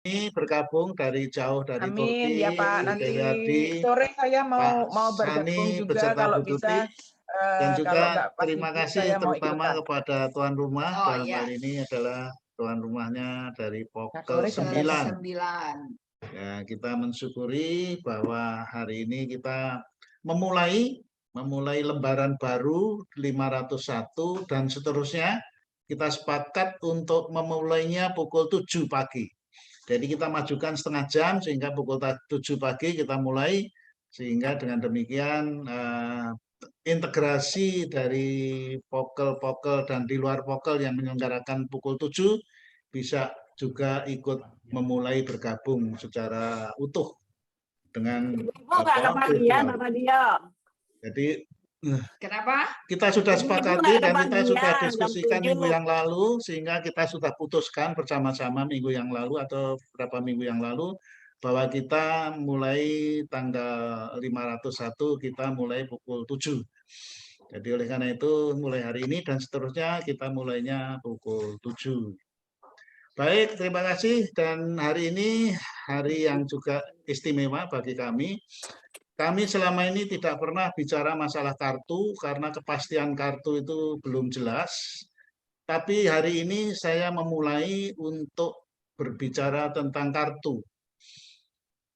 ini bergabung dari jauh dari Amin ya Turki, Pak. Bu Nanti Dewi, sore saya Pak mau bergabung Sani juga beserta kalau Bu Tuti, bisa. dan Kalau juga nggak pas terima Ibu kasih saya mau terutama ikutan. kepada tuan rumah. Oh Dalam iya. hal ini adalah tuan rumahnya dari Nah, Pokel sore jam berapa? 9. 9. Ya, kita mensyukuri bahwa hari ini kita memulai lembaran baru 501 dan seterusnya. Kita sepakat untuk memulainya pukul 7 pagi. Jadi kita majukan setengah jam sehingga pukul 7 pagi kita mulai, sehingga dengan demikian integrasi dari Pokel dan di luar Pokel yang menyelenggarakan pukul 7 bisa juga ikut memulai bergabung secara utuh dengan virtual. Jadi Kenapa? kita sudah sepakati dan kita sudah diskusikan minggu yang lalu, sehingga kita sudah putuskan bersama-sama minggu yang lalu atau beberapa minggu yang lalu bahwa kita mulai tanggal 501 kita mulai pukul 7. Jadi oleh karena itu mulai hari ini dan seterusnya kita mulainya pukul 7. Baik, terima kasih. Dan hari ini hari yang juga istimewa bagi kami. Kami selama ini tidak pernah bicara masalah kartu karena kepastian kartu itu belum jelas. Tapi hari ini saya memulai untuk berbicara tentang kartu.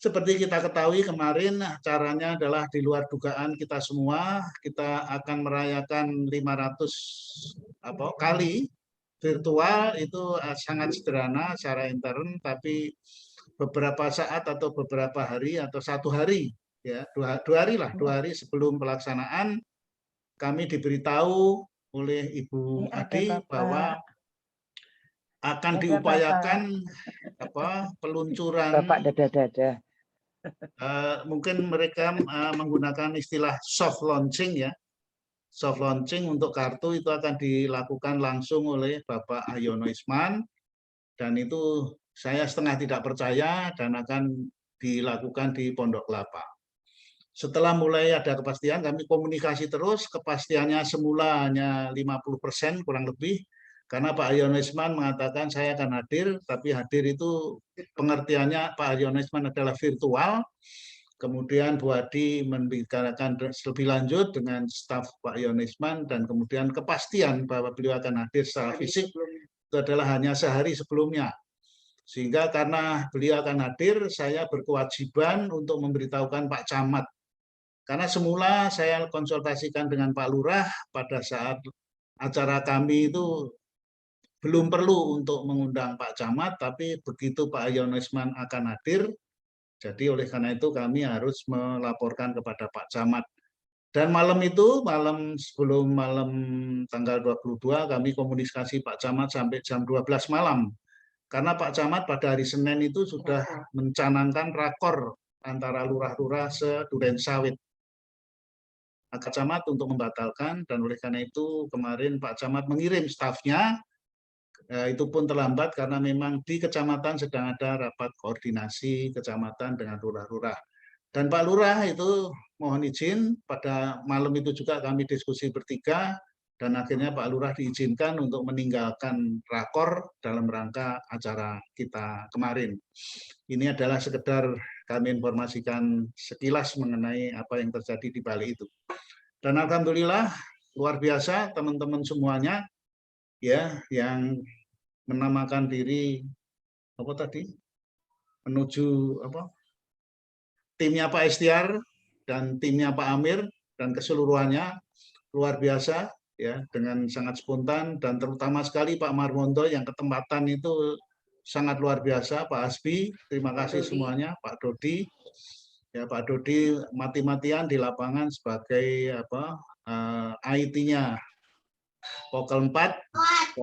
Seperti kita ketahui kemarin acaranya adalah di luar dugaan kita semua. Kita akan merayakan 500 kali virtual itu sangat sederhana secara intern, tapi beberapa saat atau beberapa hari atau 1 hari, ya 2 hari sebelum pelaksanaan kami diberitahu oleh Ibu Adi bahwa akan diupayakan peluncuran. Bapak dada-dada. Mungkin mereka menggunakan istilah soft launching ya. Soft launching untuk kartu itu akan dilakukan langsung oleh Bapak Ayono Isman, dan itu saya setengah tidak percaya dan akan dilakukan di Pondok Kelapa. Setelah mulai ada kepastian, kami komunikasi terus, kepastiannya semula hanya 50% kurang lebih, karena Pak Ayono Isman mengatakan saya akan hadir, tapi hadir itu pengertiannya Pak Ayono Isman adalah virtual. Kemudian Bu Adi membicarakan lebih lanjut dengan staf Pak Yonisman, dan kemudian kepastian bahwa beliau akan hadir secara fisik itu adalah hanya sehari sebelumnya. Sehingga karena beliau akan hadir, saya berkewajiban untuk memberitahukan Pak Camat. Karena semula saya konsultasikan dengan Pak Lurah pada saat acara kami itu belum perlu untuk mengundang Pak Camat, tapi begitu Pak Yonisman akan hadir, jadi oleh karena itu kami harus melaporkan kepada Pak Camat. Dan malam itu, sebelum malam tanggal 22, kami komunikasi Pak Camat sampai jam 12 malam. Karena Pak Camat pada hari Senin itu sudah mencanangkan rakor antara lurah-lurah se-Duren Sawit. Pak Camat untuk membatalkan, dan oleh karena itu kemarin Pak Camat mengirim stafnya. Itu pun terlambat karena memang di kecamatan sedang ada rapat koordinasi kecamatan dengan lurah-lurah. Dan Pak Lurah itu mohon izin, pada malam itu juga kami diskusi bertiga, dan akhirnya Pak Lurah diizinkan untuk meninggalkan rakor dalam rangka acara kita kemarin. Ini adalah sekedar kami informasikan sekilas mengenai apa yang terjadi di Bali itu. Dan alhamdulillah luar biasa teman-teman semuanya ya yang menamakan diri menuju timnya Pak Istiar dan timnya Pak Amir dan keseluruhannya luar biasa ya, dengan sangat spontan, dan terutama sekali Pak Marmonto yang ketempatan itu sangat luar biasa. Pak Asbi, terima kasih semuanya. Pak Dodi, ya Pak Dodi mati-matian di lapangan sebagai IT-nya Pokel 4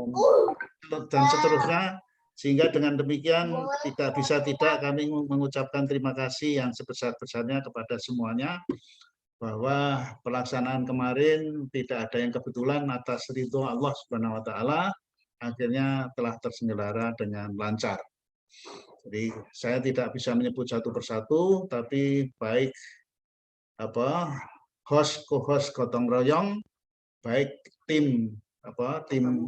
dan seterusnya, sehingga dengan demikian tidak bisa tidak kami mengucapkan terima kasih yang sebesar-besarnya kepada semuanya, bahwa pelaksanaan kemarin tidak ada yang kebetulan, atas ridho Allah Subhanahu wa taala akhirnya telah terselenggara dengan lancar. Jadi saya tidak bisa menyebut satu persatu, tapi baik host, co-host gotong royong, baik tim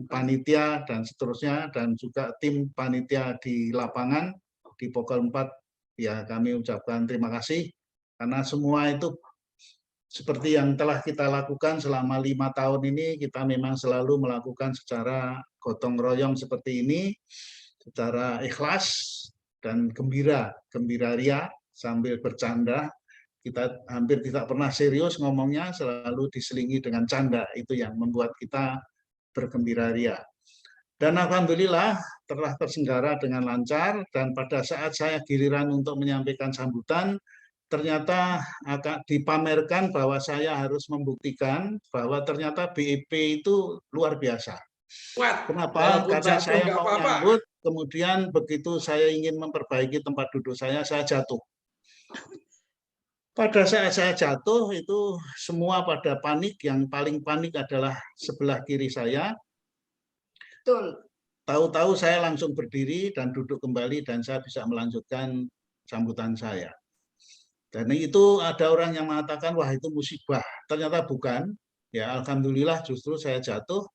panitia dan seterusnya, dan juga tim panitia di lapangan, di Pokol 4 ya kami ucapkan terima kasih karena semua itu seperti yang telah kita lakukan selama 5 tahun ini, kita memang selalu melakukan secara gotong royong seperti ini, secara ikhlas dan gembira ria sambil bercanda. Kita hampir tidak pernah serius ngomongnya, selalu diselingi dengan canda. Itu yang membuat kita bergembira ria. Dan alhamdulillah telah terselenggara dengan lancar, dan pada saat saya giliran untuk menyampaikan sambutan, ternyata akan dipamerkan bahwa saya harus membuktikan bahwa ternyata BEP itu luar biasa. Kenapa? Karena saya mau nyambut, kemudian begitu saya ingin memperbaiki tempat duduk saya jatuh. Pada saat saya jatuh, itu semua pada panik, yang paling panik adalah sebelah kiri saya. Betul. Tahu-tahu saya langsung berdiri dan duduk kembali, dan saya bisa melanjutkan sambutan saya. Dan itu ada orang yang mengatakan, wah itu musibah. Ternyata bukan. Ya alhamdulillah justru saya jatuh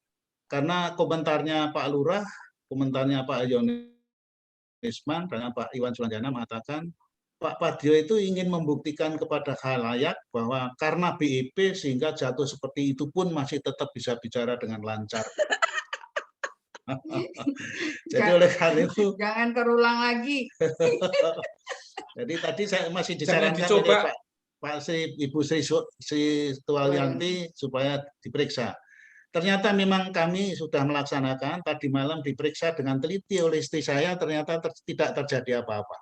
karena komentarnya Pak Lurah, komentarnya Pak Ayonisman, dan Pak Iwan Sulanjana mengatakan, Pak Padyo itu ingin membuktikan kepada khalayak bahwa karena BEP sehingga jatuh seperti itu pun masih tetap bisa bicara dengan lancar. Jadi oleh karena itu jangan terulang lagi. Jadi tadi saya masih disarankan oleh Pak Sri, Ibu Sri Tualianti supaya diperiksa. Ternyata memang kami sudah melaksanakan, tadi malam diperiksa dengan teliti oleh istri saya, ternyata tidak terjadi apa-apa.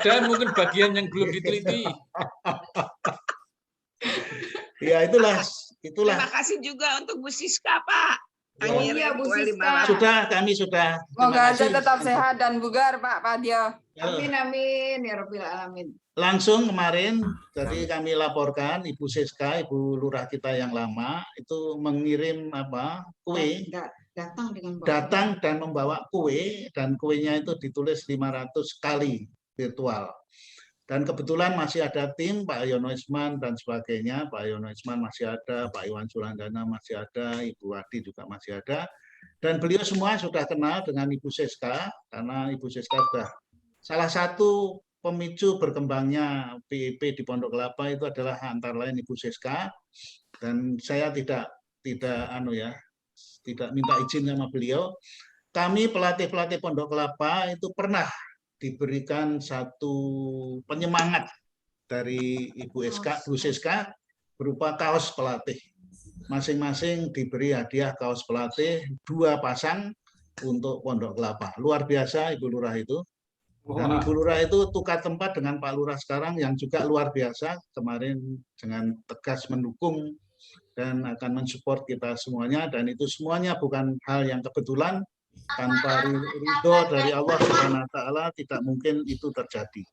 Dan mungkin bagian yang belum diteliti. Ya itulah. Terima kasih juga untuk Bu Siska, Pak. Oh iya, Bu Siska. Kami sudah. Semoga aja tetap sehat dan bugar, Pak Padyo. Amin, amin, ya Rabbil Alamin. Langsung kemarin, jadi kami laporkan Ibu Siska, Ibu Lurah kita yang lama, itu mengirim kue, datang dan membawa kue, dan kuenya itu ditulis 500 kali virtual. Dan kebetulan masih ada tim, Pak Yono Isman dan sebagainya. Pak Yono Isman masih ada, Pak Iwan Sulandana masih ada, Ibu Wati juga masih ada. Dan beliau semua sudah kenal dengan Ibu Siska, karena Ibu Siska sudah salah satu pemicu berkembangnya BEP di Pondok Kelapa itu adalah antara lain Ibu Siska. Dan saya tidak minta izin sama beliau. Kami pelatih-pelatih Pondok Kelapa itu pernah diberikan satu penyemangat dari Ibu Siska berupa kaos pelatih. Masing-masing diberi hadiah kaos pelatih 2 pasang untuk Pondok Kelapa. Luar biasa Ibu Lurah itu. Dan Ibu Lurah itu tukar tempat dengan Pak Lurah sekarang yang juga luar biasa. Kemarin dengan tegas mendukung dan akan mensupport kita semuanya. Dan itu semuanya bukan hal yang kebetulan. Tanpa ridho dari Allah Subhanahu wa taala tidak mungkin itu terjadi.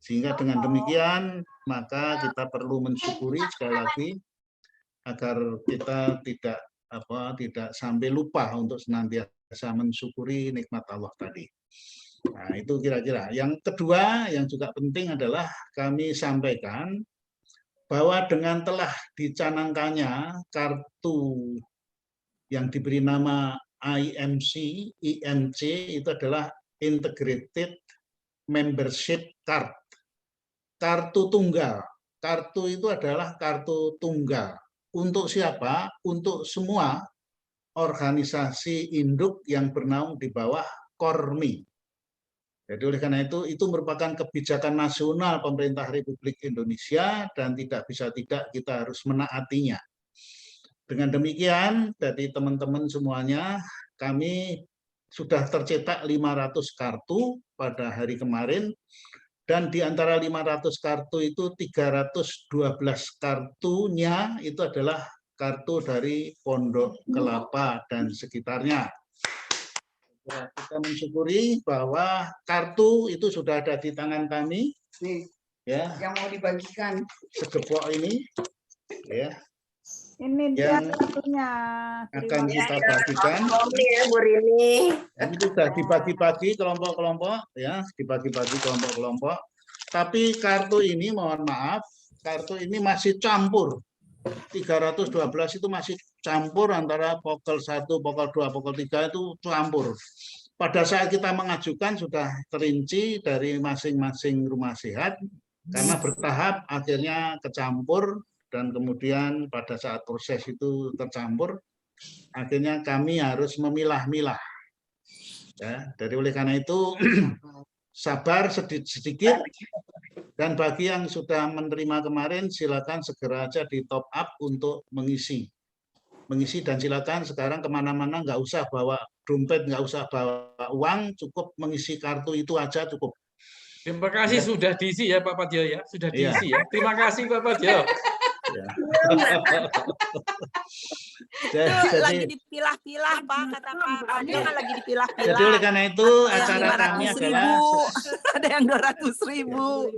Sehingga dengan demikian maka kita perlu mensyukuri sekali lagi agar kita tidak sampai lupa untuk senantiasa mensyukuri nikmat Allah tadi. Nah, itu kira-kira. Yang kedua yang juga penting adalah kami sampaikan bahwa dengan telah dicanangkannya kartu yang diberi nama IMC itu adalah Integrated Membership Card. Kartu tunggal. Kartu itu adalah kartu tunggal. Untuk siapa? Untuk semua organisasi induk yang bernaung di bawah Kormi. Jadi oleh karena itu merupakan kebijakan nasional pemerintah Republik Indonesia dan tidak bisa tidak kita harus menaatinya. Dengan demikian, dari teman-teman semuanya, kami sudah tercetak 500 kartu pada hari kemarin, dan di antara 500 kartu itu 312 kartunya itu adalah kartu dari Pondok Kelapa dan sekitarnya. Kita mensyukuri bahwa kartu itu sudah ada di tangan kami. Nih, ya, yang mau dibagikan. Segepok ini. Ya. Ini dia kartunya. Akan kita bagikan. Bu Rini. Dan itu sudah dibagi-bagi kelompok-kelompok, ya, dibagi-bagi kelompok-kelompok. Tapi kartu ini, mohon maaf, kartu ini masih campur. 312 itu masih campur antara pokol 1, pokol 2, pokol 3 itu campur. pada saat kita mengajukan sudah terinci dari masing-masing rumah sehat, karena bertahap akhirnya kecampur, dan kemudian pada saat proses itu tercampur, akhirnya kami harus memilah-milah. Ya, dari oleh karena itu sabar sedikit, dan bagi yang sudah menerima kemarin silakan segera aja di top up untuk mengisi, dan silakan sekarang kemana-mana nggak usah bawa dompet, nggak usah bawa uang, cukup mengisi kartu itu aja cukup. Terima kasih sudah diisi ya Pak Padyo ya, sudah Iya. diisi ya. Terima kasih Pak Padyo. Ya. Itu lagi dipilah-pilah Pak, kata Pak Padyo kan lagi dipilah-pilah. Jadi oleh karena itu acara kami adalah ada yang 200.000.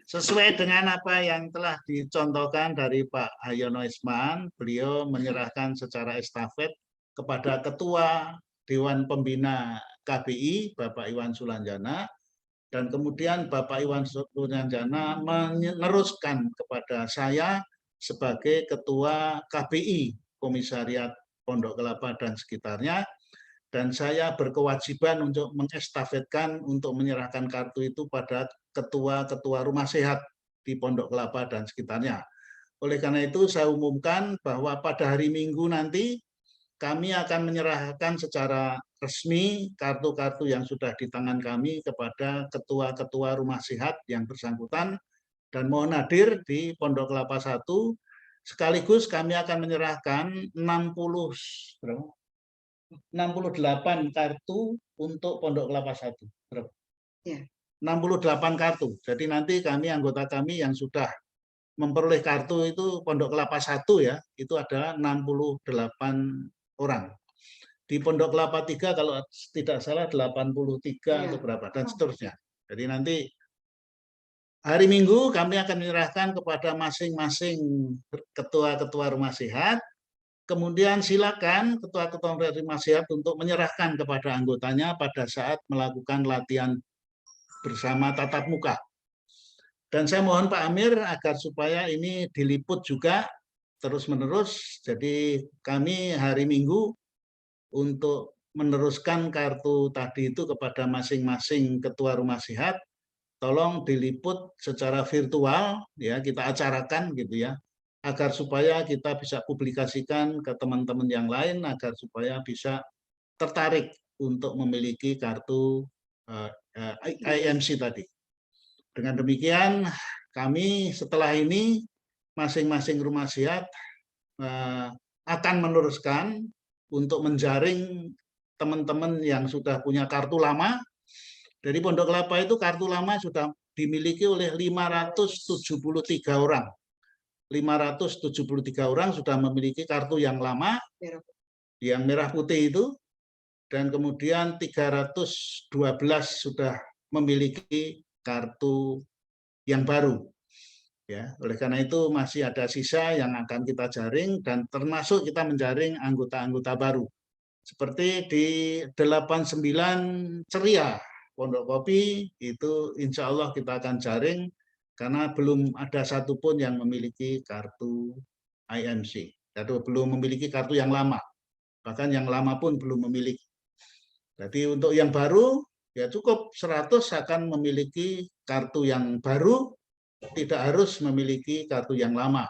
sesuai dengan apa yang telah dicontohkan dari Pak Hayono Isman. Beliau menyerahkan secara estafet kepada Ketua Dewan Pembina KBI, Bapak Iwan Sulanjana, dan kemudian Bapak Iwan Sulanjana meneruskan kepada saya sebagai Ketua KBI, Komisariat Pondok Kelapa dan sekitarnya, dan saya berkewajiban untuk mengestafetkan untuk menyerahkan kartu itu pada ketua-ketua rumah sehat di Pondok Kelapa dan sekitarnya. Oleh karena itu saya umumkan bahwa pada hari Minggu nanti kami akan menyerahkan secara resmi kartu-kartu yang sudah di tangan kami kepada ketua-ketua rumah sehat yang bersangkutan, dan mohon hadir di Pondok Kelapa 1. Sekaligus kami akan menyerahkan 68 kartu untuk Pondok Kelapa 1. Ya. 68 kartu. Jadi nanti anggota kami yang sudah memperoleh kartu itu Pondok Kelapa 1 ya, itu ada 68 orang. Di Pondok Kelapa 3 kalau tidak salah 83 atau berapa, dan seterusnya. Jadi nanti hari Minggu kami akan menyerahkan kepada masing-masing ketua-ketua rumah sehat. Kemudian silakan ketua-ketua rumah sehat untuk menyerahkan kepada anggotanya pada saat melakukan latihan bersama tatap muka. Dan saya mohon Pak Amir agar supaya ini diliput juga terus-menerus. Jadi kami hari Minggu untuk meneruskan kartu tadi itu kepada masing-masing ketua rumah sehat, tolong diliput secara virtual, ya kita acarakan gitu ya, agar supaya kita bisa publikasikan ke teman-teman yang lain, agar supaya bisa tertarik untuk memiliki kartu IMC tadi. Dengan demikian, kami setelah ini masing-masing rumah sehat akan meneruskan untuk menjaring teman-teman yang sudah punya kartu lama. Dari Pondok Kelapa itu kartu lama sudah dimiliki oleh 573 orang. 573 orang sudah memiliki kartu yang lama, yang merah putih itu, dan kemudian 312 sudah memiliki kartu yang baru. Ya, oleh karena itu masih ada sisa yang akan kita jaring, dan termasuk kita menjaring anggota-anggota baru. Seperti di 89 Ceria Pondok Kopi itu insya Allah kita akan jaring karena belum ada satupun yang memiliki kartu IMC, atau belum memiliki kartu yang lama, bahkan yang lama pun belum memiliki. Jadi untuk yang baru ya cukup 100 akan memiliki kartu yang baru, tidak harus memiliki kartu yang lama.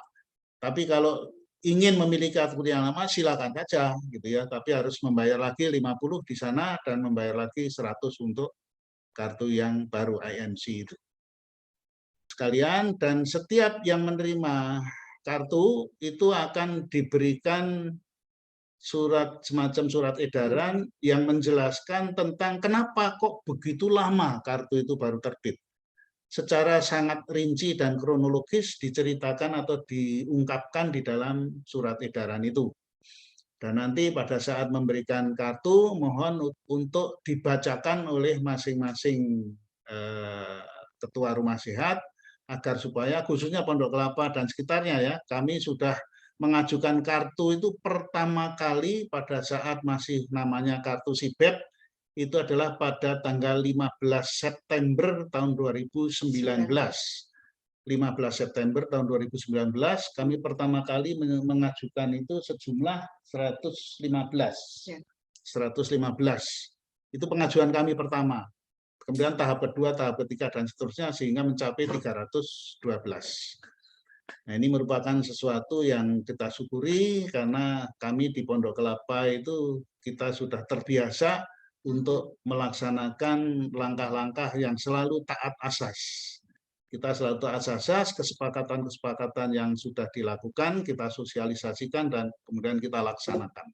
Tapi kalau ingin memiliki kartu yang lama silakan saja gitu ya, tapi harus membayar lagi 50 di sana dan membayar lagi 100 untuk kartu yang baru IMC itu. Sekalian, dan setiap yang menerima kartu itu akan diberikan semacam surat edaran yang menjelaskan tentang kenapa kok begitu lama kartu itu baru terbit. Secara sangat rinci dan kronologis diceritakan atau diungkapkan di dalam surat edaran itu. Dan nanti pada saat memberikan kartu, mohon untuk dibacakan oleh masing-masing ketua rumah sehat, agar supaya khususnya Pondok Kelapa dan sekitarnya ya, kami sudah mengajukan kartu itu pertama kali pada saat masih namanya kartu SIBEP, itu adalah pada tanggal 15 September tahun 2019. 15 September tahun 2019 kami pertama kali mengajukan itu sejumlah 115. 115. Itu pengajuan kami pertama. Kemudian tahap kedua, tahap ketiga, dan seterusnya sehingga mencapai 312. Nah, ini merupakan sesuatu yang kita syukuri karena kami di Pondok Kelapa itu kita sudah terbiasa untuk melaksanakan langkah-langkah yang selalu taat asas. Kita selalu taat asas, kesepakatan-kesepakatan yang sudah dilakukan, kita sosialisasikan dan kemudian kita laksanakan.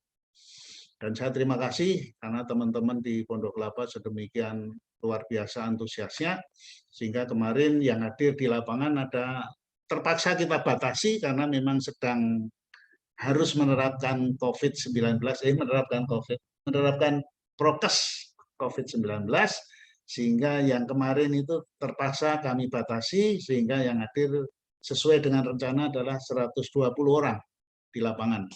Dan saya terima kasih karena teman-teman di Pondok Kelapa sedemikian luar biasa antusiasnya, sehingga kemarin yang hadir di lapangan ada terpaksa kita batasi karena memang sedang harus menerapkan COVID-19, menerapkan prokes COVID-19, sehingga yang kemarin itu terpaksa kami batasi, sehingga yang hadir sesuai dengan rencana adalah 120 orang di lapangan.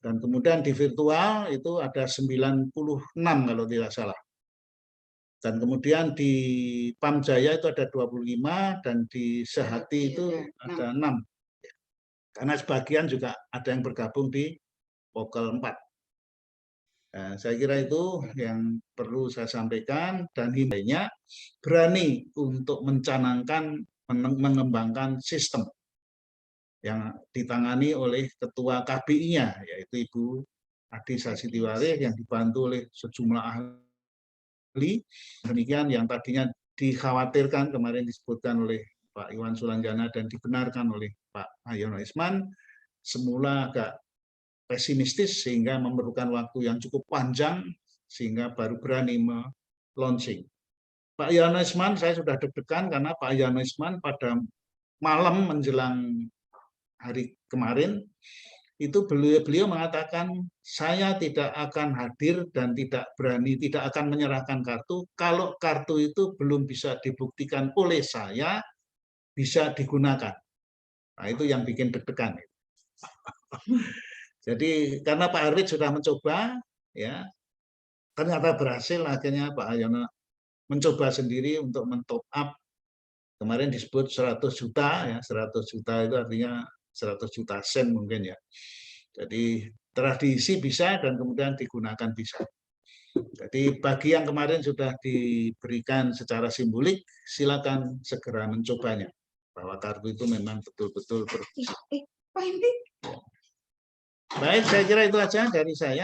Dan kemudian di virtual itu ada 96 kalau tidak salah. Dan kemudian di Pam Jaya itu ada 25 dan di Sehati itu ada 6. Karena sebagian juga ada yang bergabung di Pokal 4. Nah, saya kira itu yang perlu saya sampaikan dan himbauannya berani untuk mencanangkan, mengembangkan sistem yang ditangani oleh Ketua KBI-nya, yaitu Ibu Adi Sasitiwari yang dibantu oleh sejumlah ahli. Demikian yang tadinya dikhawatirkan kemarin disebutkan oleh Pak Iwan Sulanjana dan dibenarkan oleh Pak Ayono Isman, semula agak pesimistis sehingga memerlukan waktu yang cukup panjang sehingga baru berani launching. Pak Ayono Isman saya sudah deg-degan karena Pak Ayono Isman pada malam menjelang hari kemarin itu beliau mengatakan saya tidak akan hadir dan tidak berani, tidak akan menyerahkan kartu kalau kartu itu belum bisa dibuktikan oleh saya bisa digunakan. Nah, itu yang bikin deg-degan. Jadi karena Pak Arwid sudah mencoba, ya ternyata berhasil, akhirnya Pak Ayono mencoba sendiri untuk men-top up. Kemarin disebut 100 juta, ya 100 juta itu artinya 100 juta sen mungkin ya. Jadi telah diisi bisa dan kemudian digunakan bisa. Jadi bagi yang kemarin sudah diberikan secara simbolik, silakan segera mencobanya. Bahwa kartu itu memang betul-betul berfungsi. Baik, saya kira itu aja dari saya.